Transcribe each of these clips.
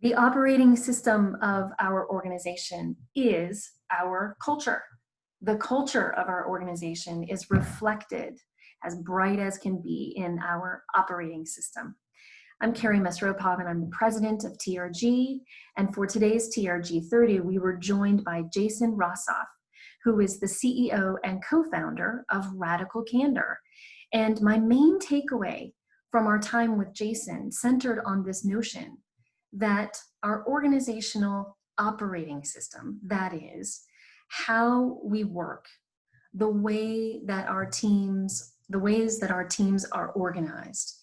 The operating system of our organization is our culture. The culture of our organization is reflected as bright as can be in our operating system. I'm Keri Mesropov, and I'm the president of TRG. And for today's TRG 30, we were joined by Jason Rossoff, who is the CEO and co-founder of Radical Candor. And my main takeaway from our time with Jason centered on this notion that our organizational operating system, that is, how we work, the ways that our teams are organized,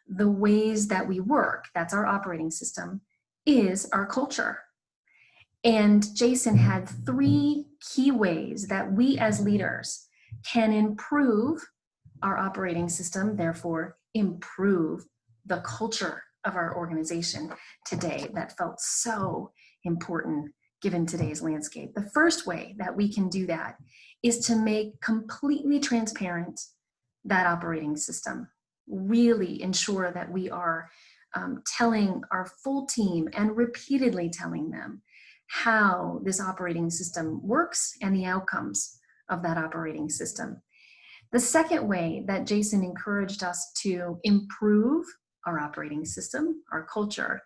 the ways that we work, that's our operating system, is our culture. And Jason had 3 key ways that we as leaders can improve our operating system, therefore improve the culture of our organization today that felt so important given today's landscape. The first way that we can do that is to make completely transparent that operating system. Really ensure that we are telling our full team and repeatedly telling them how this operating system works and the outcomes of that operating system. The second way that Jason encouraged us to improve our operating system, our culture,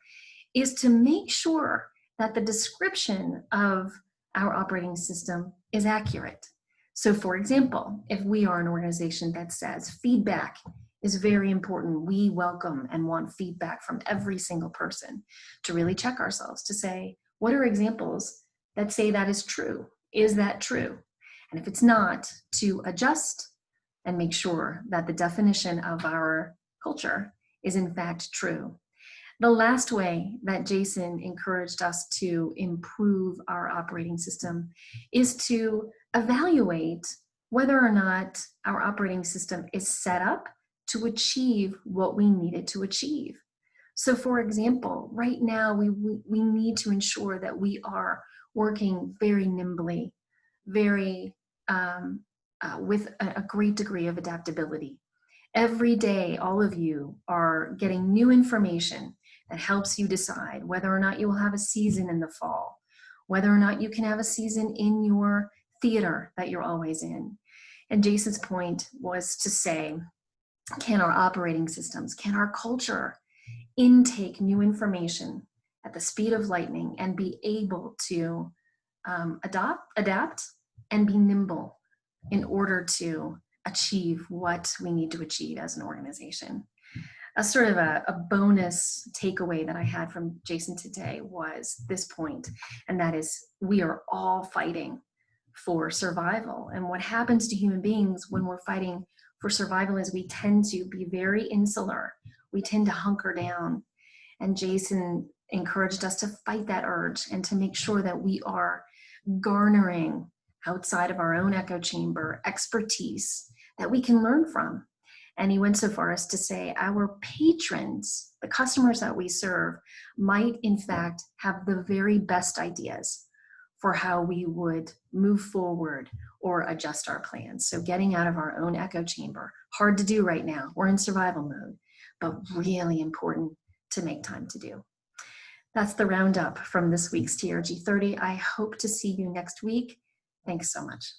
is to make sure that the description of our operating system is accurate. So for example, if we are an organization that says feedback is very important, we welcome and want feedback from every single person, to really check ourselves to say, what are examples that say that is true? Is that true? And if it's not, to adjust and make sure that the definition of our culture is in fact true. The last way that Jason encouraged us to improve our operating system is to evaluate whether or not our operating system is set up to achieve what we needed to achieve. So for example, right now we need to ensure that we are working very nimbly, very with a great degree of adaptability. Every day, all of you are getting new information that helps you decide whether or not you will have a season in the fall, whether or not you can have a season in your theater that you're always in. And Jason's point was to say, can our operating systems, can our culture intake new information at the speed of lightning and be able to adapt, and be nimble in order to achieve what we need to achieve as an organization. A sort of a bonus takeaway that I had from Jason today was this point, and that is we are all fighting for survival. And what happens to human beings when we're fighting for survival is we tend to be very insular. We tend to hunker down. And Jason encouraged us to fight that urge and to make sure that we are garnering outside of our own echo chamber expertise that we can learn from. And he went so far as to say our patrons, the customers that we serve, might in fact have the very best ideas for how we would move forward or adjust our plans. So getting out of our own echo chamber, hard to do right now. We're in survival mode, but really important to make time to do. That's the roundup from this week's TRG 30. I hope to see you next week. Thanks so much.